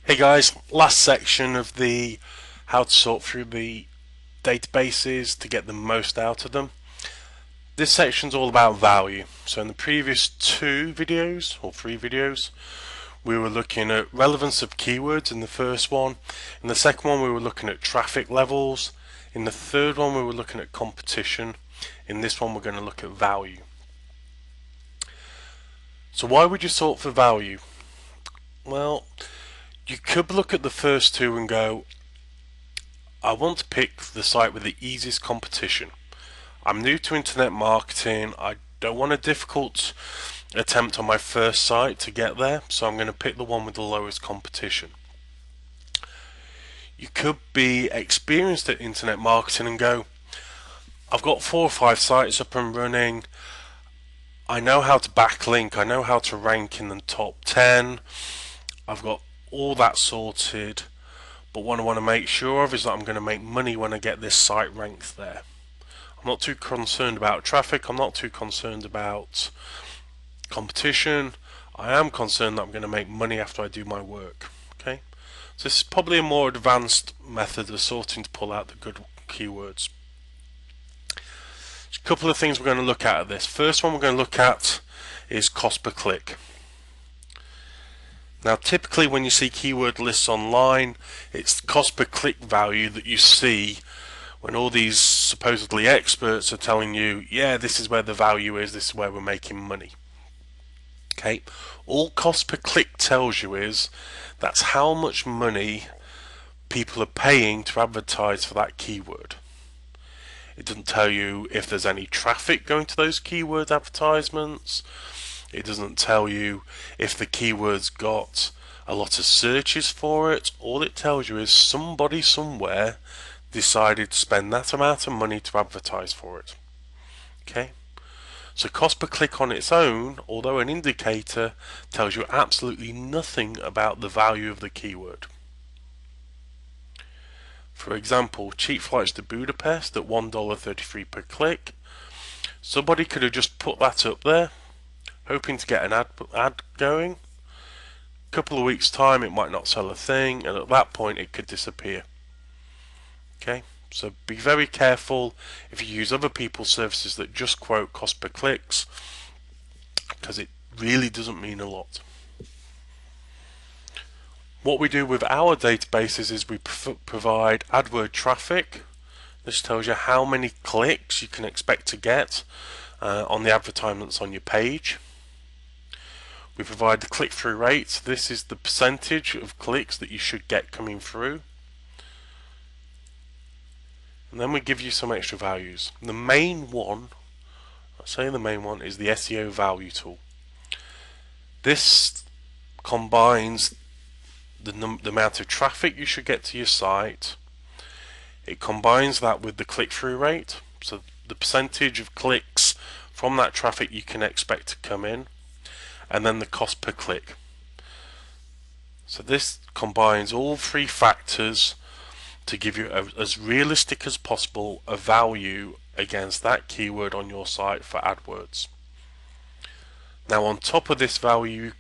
Hey guys, last section of the how to sort through the databases to get the most out of them. This section's all about value. So in the previous two videos, or three videos, we were looking at relevance of keywords in the first one. In the second one we were looking at traffic levels. In the third one we were looking at competition. In this one we're going to look at value. So why would you sort for value? Well, you could look at the first two and go, I want to pick the site with the easiest competition. I'm new to internet marketing. I don't want a difficult attempt on my first site to get there, so I'm going to pick the one with the lowest competition. You could be experienced at internet marketing and go, I've got 4 or 5 sites up and running. I know how to backlink. I know how to rank in the top 10. I've got all that sorted. But what I want to make sure of is that I'm going to make money when I get this site ranked there. I'm not too concerned about traffic. I'm not too concerned about competition. I am concerned that I'm going to make money after I do my work. Okay, so this is probably a more advanced method of sorting to pull out the good keywords. There's a couple of things we're going to look at this. First one we're going to look at is cost per click. Now typically when you see keyword lists online, it's the cost per click value that you see when all these supposedly experts are telling you, yeah, this is where the value is, this is where we're making money. Okay, all cost per click tells you is that's how much money people are paying to advertise for that keyword. It doesn't tell you if there's any traffic going to those keyword advertisements. It doesn't tell you if the keyword's got a lot of searches for it. All it tells you is somebody somewhere decided to spend that amount of money to advertise for it. Okay, so cost per click on its own, although an indicator, tells you absolutely nothing about the value of the keyword. For example, cheap flights to Budapest at $1.33 per click. Somebody could have just put that up there, hoping to get an ad going. A couple of weeks time it might not sell a thing, and at that point it could disappear. Okay, so be very careful if you use other people's services that just quote cost per clicks, because it really doesn't mean a lot. What we do with our databases is we provide AdWord traffic. This tells you how many clicks you can expect to get on the advertisements on your page. We provide the click-through rate. This is the percentage of clicks that you should get coming through. And then we give you some extra values. The main one, I say the main one, is the SEO value tool. This combines the amount of traffic you should get to your site. It combines that with the click-through rate, so the percentage of clicks from that traffic you can expect to come in, and then the cost per click. So this combines all three factors to give you as realistic as possible a value against that keyword on your site for AdWords. Now on top of this value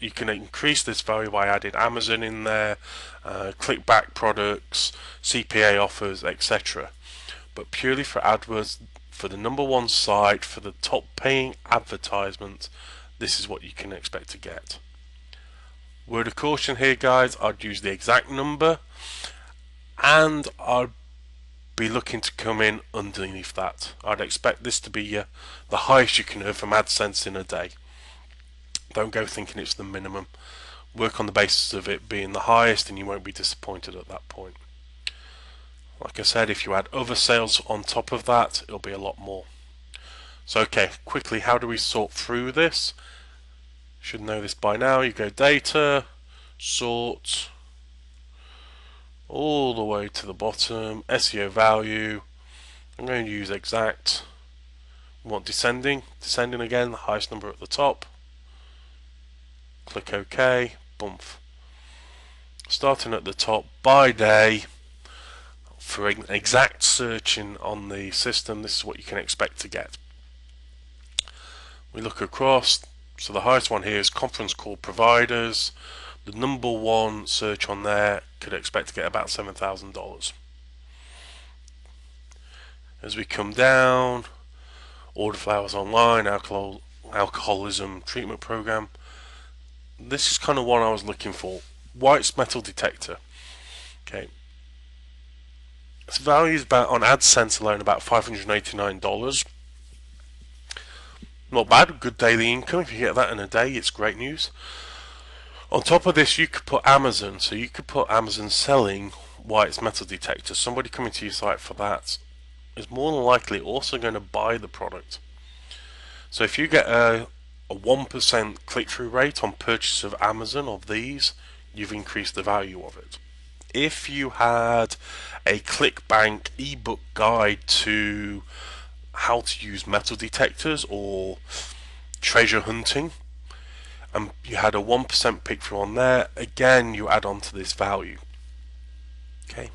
you can increase this value by adding Amazon in there, clickback products, CPA offers, etc. But purely for AdWords, for the number one site, for the top paying advertisement, this is what you can expect to get. Word of caution here guys, I'd use the exact number, and I'd be looking to come in underneath that. I'd expect this to be the highest you can earn from AdSense in a day. Don't go thinking it's the minimum. Work on the basis of it being the highest and you won't be disappointed at that point. Like I said, if you add other sales on top of that, it'll be a lot more. So okay, quickly, how do we sort through this? Should know this by now. You go data, sort, all the way to the bottom, SEO value. I'm going to use exact. We want descending again, the highest number at the top. Click OK, boom. Starting at the top by day. For an exact searching on the system, this is what you can expect to get. We look across, so the highest one here is conference call providers. The number one search on there could expect to get about $7,000. As we come down, order flowers online, alcoholism treatment program. This is kind of what I was looking for. White's metal detector. Okay. Its value is about, on AdSense alone, about $589. Not bad, good daily income. If you get that in a day, it's great news. On top of this, you could put Amazon. So you could put Amazon selling White's metal detector. Somebody coming to your site for that is more than likely also going to buy the product. So if you get a 1% click-through rate on purchase of Amazon of these, you've increased the value of it. If you had a ClickBank ebook guide to how to use metal detectors or treasure hunting, and you had a 1% click-through on there, again you add on to this value. Okay.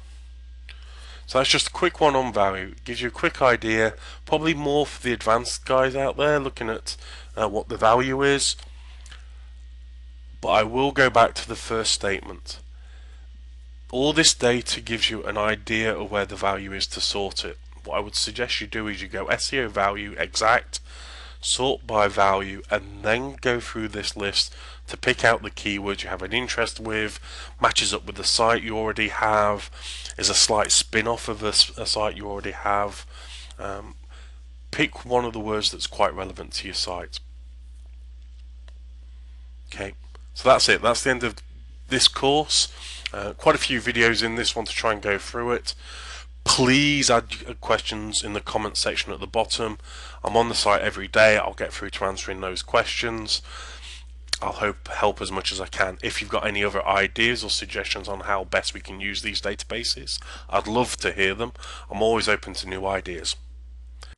So that's just a quick one on value. It gives you a quick idea, probably more for the advanced guys out there looking at what the value is. But I will go back to the first statement. All this data gives you an idea of where the value is to sort it. What I would suggest you do is you go SEO value exact, sort by value, and then go through this list to pick out the keywords you have an interest with, matches up with the site you already have, is a slight spin-off of a site you already have. Pick one of the words that's quite relevant to your site. Okay, so that's it. That's the end of this course. Quite a few videos in this one to try and go through it. Please add questions in the comment section at the bottom. I'm on the site every day. I'll get through to answering those questions. I'll help as much as I can. If you've got any other ideas or suggestions on how best we can use these databases, I'd love to hear them. I'm always open to new ideas.